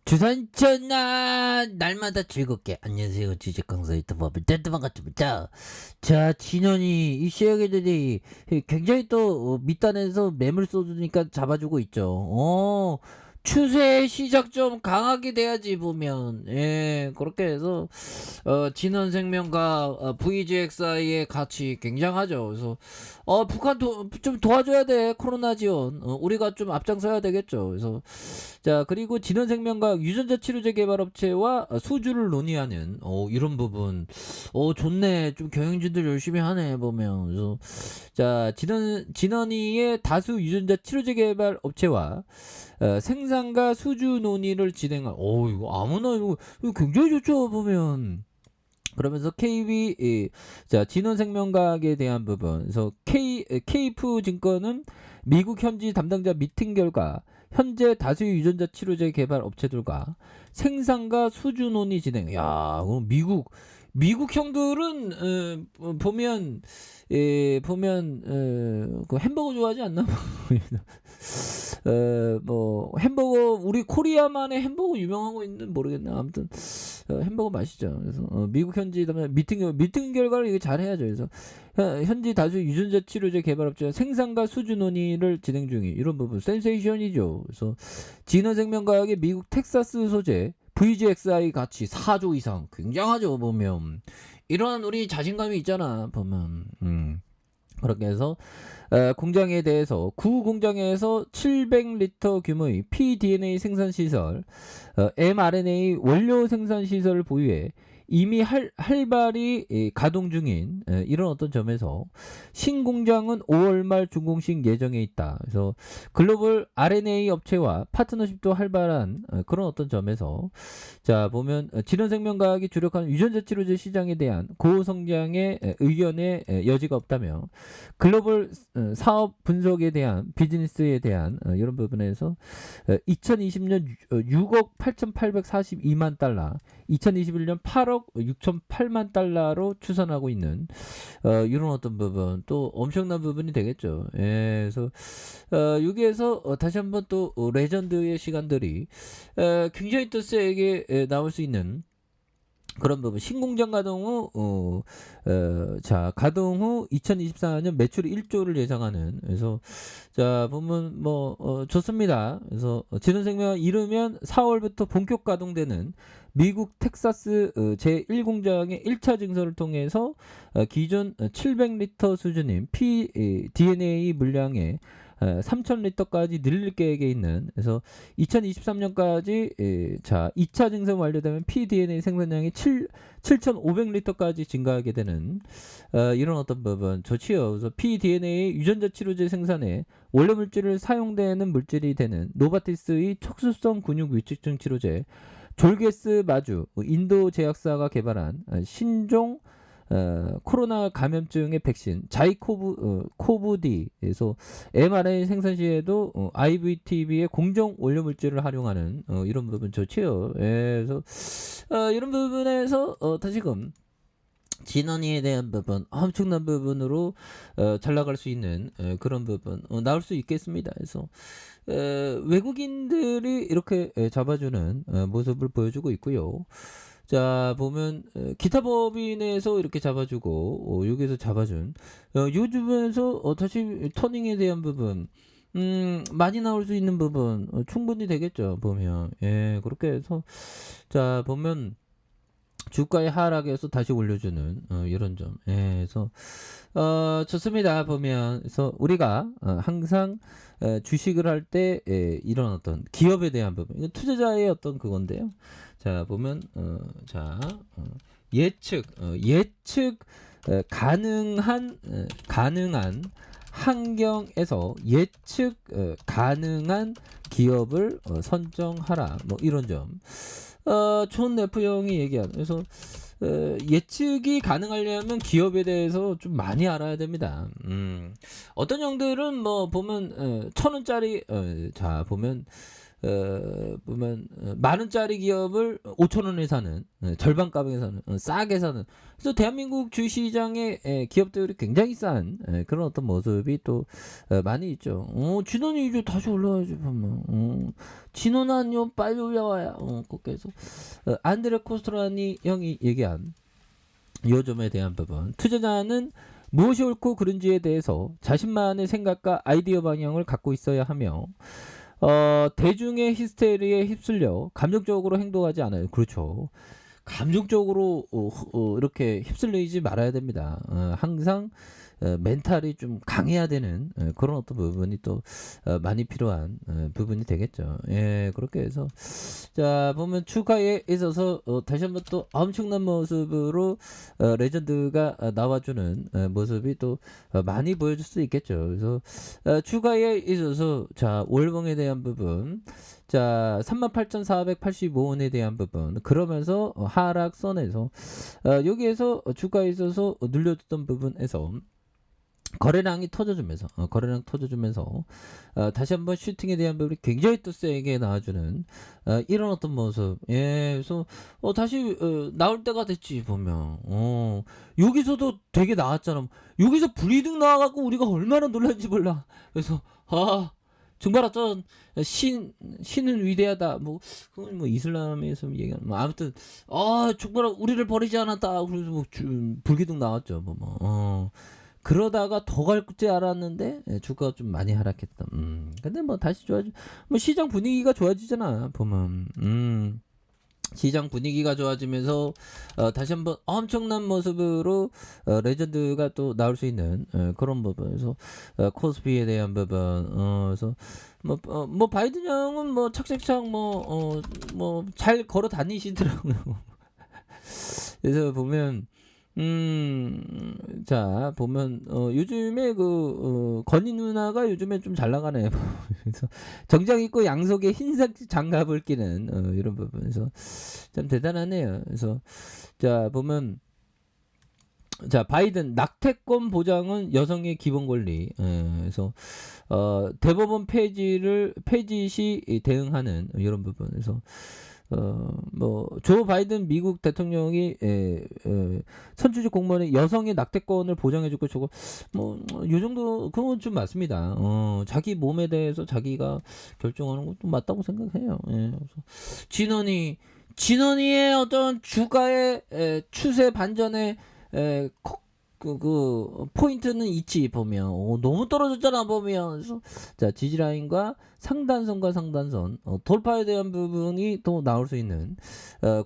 주산전나 날마다 즐겁게 안녕하세요 주식 강사 유튜버 짠 반갑습니다. 자 진원이 이 쉐어게들이 굉장히 또 밑단에서 매물 쏟으니까 잡아주고 있죠. 추세 시작 좀 강하게 돼야지 보면 그렇게 해서 진원생명과 VGXI의 가치 굉장하죠. 그래서 북한 좀 도와줘야 돼. 코로나 지원 우리가 좀 앞장서야 되겠죠. 그래서 자 그리고 진원생명과 유전자 치료제 개발업체와 수주를 논의하는 이런 부분 좋네. 좀 경영진들 열심히 하네 보면. 그래서 자 진원이의 다수 유전자 치료제 개발 업체와 생산과 수주 논의를 진행한 이거 아무나 이거 굉장히 좋죠 보면. 그러면서 자 진원생명과학에 대한 부분, 그래서 케이프 증권은 미국 현지 담당자 미팅 결과 현재 다수의 유전자 치료제 개발 업체들과 생산과 수주 논의 진행. 야, 그럼 미국 형들은 보면 그 햄버거 좋아하지 않나? 뭐 햄버거 우리 코리아만의 햄버거 유명한 거 있는 모르겠네. 아무튼 햄버거 맛있죠. 그래서 미국 현지 미팅 결과를 이게 잘 해야죠. 그래서 현지 다수 유전자 치료제 개발업체와 생산과 수주 논의를 진행 중인 이런 부분 센세이션이죠. 그래서 진원생명과학의 미국 텍사스 소재 VGXI 가치 4조 이상 굉장하죠 보면. 이런 우리 자신감이 있잖아 보면. 그렇게 해서 공장에 대해서 구 공장에서 700리터 규모의 pDNA 생산시설, mRNA 원료 생산시설을 보유해 이미 활발히 가동 중인 이런 어떤 점에서 신공장은 5월 말 준공식 예정에 있다. 그래서 글로벌 RNA 업체와 파트너십도 활발한 그런 어떤 점에서 자 보면 진원생명과학이 주력하는 유전자 치료제 시장에 대한 고성장의 의견의 여지가 없다며 글로벌 사업 분석에 대한 비즈니스에 대한 이런 부분에서 2020년 6억 8,842만 달러, 2021년 8억 6,008만 달러로 추산하고 있는 이런 어떤 부분 또 엄청난 부분이 되겠죠. 그래서 여기에서 다시 한번 또 레전드의 시간들이 굉장히 또 세게 나올 수 있는 그런 부분. 신공장 가동 후 가동 후 2024년 매출 1조를 예상하는. 그래서 자 보면 뭐 좋습니다. 그래서 진원생명 이르면 4월부터 본격 가동되는 미국 텍사스 제1공장의 1차 증설을 통해서 기존 700리터 수준인 pDNA 물량의 3,000리터까지 늘릴 계획에 있는. 그래서 2023년까지 자 2차 증설 완료되면 pDNA 생산량이 7,500리터까지 증가하게 되는 이런 어떤 부분 좋지요. 그래서 pDNA 유전자 치료제 생산에 원료 물질을 사용되는 물질이 되는 노바티스의 척수성 근육 위축증 치료제 졸게스 마주 인도 제약사가 개발한 신종 코로나 감염증의 백신 자이코브디에서 mRNA 생산 시에도 IVTV의 공정 원료 물질을 활용하는 이런 부분 좋지요. 그래서 이런 부분에서 다시금 진원이에 대한 부분 엄청난 부분으로 잘 나갈 수 있는 그런 부분 나올 수 있겠습니다. 그래서 외국인들이 이렇게 잡아주는 모습을 보여주고 있고요. 자 보면 기타 법인에서 이렇게 잡아주고 여기서 잡아준 요 주변에서 다시 터닝에 대한 부분 많이 나올 수 있는 부분 충분히 되겠죠 보면. 그렇게 해서 자 보면 주가의 하락에서 다시 올려주는 이런 점. 그래서 좋습니다 보면. 그래서 우리가 항상 주식을 할 때 이런 어떤 기업에 대한 부분, 이건 투자자의 어떤 그건데요. 자 보면 예측 가능한 환경에서 예측 가능한 기업을 선정하라 뭐 이런 점. 존 F 형이 얘기하는. 그래서 예측이 가능하려면 기업에 대해서 좀 많이 알아야 됩니다. 어떤 형들은 뭐 보면 1,000원짜리 자 보면 보면 만 원짜리 기업을 5천 원에 사는 절반 가격에 사는 싸게 사는 그래서 대한민국 주시장의 기업들이 굉장히 싼 그런 어떤 모습이 또 많이 있죠. 진원이 이제 다시 올라와야지 보면 진원아요 빨리 올라와야 그래서 안드레 코스트라니 형이 얘기한 요 점에 대한 부분 투자자는 무엇이 옳고 그른지에 대해서 자신만의 생각과 아이디어 방향을 갖고 있어야 하며 대중의 히스테리에 휩쓸려 감정적으로 행동하지 않아요. 그렇죠. 감정적으로 이렇게 휩쓸리지 말아야 됩니다. 항상 멘탈이 좀 강해야 되는 그런 어떤 부분이 또 많이 필요한 부분이 되겠죠. 예, 그렇게 해서 자 보면 추가에 있어서 다시 한번 또 엄청난 모습으로 레전드가 나와주는 모습이 또 많이 보여줄 수 있겠죠. 그래서 추가에 있어서 자 월봉에 대한 부분 자 38,485원에 대한 부분 그러면서 하락선에서 여기에서 주가에 있어서 눌려줬던 부분에서 거래량이 터져주면서 다시 한번 슈팅에 대한 부분이 굉장히 또 세게 나와주는 이런 어떤 모습. 예, 그래서 다시 나올 때가 됐지 보면 여기서도 되게 나왔잖아. 여기서 불이득 나와갖고 우리가 얼마나 놀랐는지 몰라. 그래서 정말 어떤 신은 위대하다. 그건 이슬람에서 얘기하는 아무튼 정말 우리를 버리지 않았다. 그래서 불기둥 나왔죠. 그러다가 더 갈 줄 알았는데 주가가 좀 많이 하락했다. 근데 다시 좋아지. 시장 분위기가 좋아지잖아 보면. 시장 분위기가 좋아지면서 다시 한번 엄청난 모습으로 레전드가 또 나올 수 있는 그런 부분에서 코스피에 대한 부분 그래서 바이든 형은 착착착 잘 걸어 다니시더라고요. 그래서 보면 자 보면 요즘에 건희 누나가 요즘에 좀 잘 나가네. 그래서 정장 입고 양속에 흰색 장갑을 끼는 이런 부분에서 참 대단하네요. 그래서 자 보면 자 바이든 낙태권 보장은 여성의 기본 권리. 그래서 대법원 폐지 시 대응하는 이런 부분에서 조 바이든 미국 대통령이 선출직 공무원의 여성의 낙태권을 보장해주고 저거 요 정도 그건 좀 맞습니다. 자기 몸에 대해서 자기가 결정하는 것도 맞다고 생각해요. 예, 그래서 진원이의 어떤 주가의 추세 반전에 포인트는 있지 보면 너무 떨어졌잖아 보면. 그래서 자 지지라인과 상단선과 상단선 돌파에 대한 부분이 또 나올 수 있는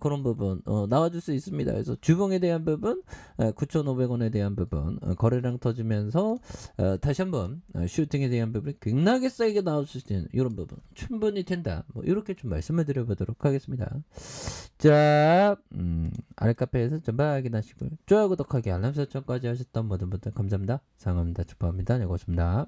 그런 부분 나와줄 수 있습니다. 그래서 주봉에 대한 부분 9,500원에 대한 부분 거래량 터지면서 다시 한번 슈팅에 대한 부분이 굉장히 세게 나올 수 있는 이런 부분 충분히 된다. 이렇게 좀 말씀을 드려보도록 하겠습니다. 자 아랫카페에서 전방 확인하시고요. 좋아요 구독하기 알람 설정까지 하셨던 모든 분들 감사합니다. 사랑합니다. 축복합니다. 네, 고맙습니다.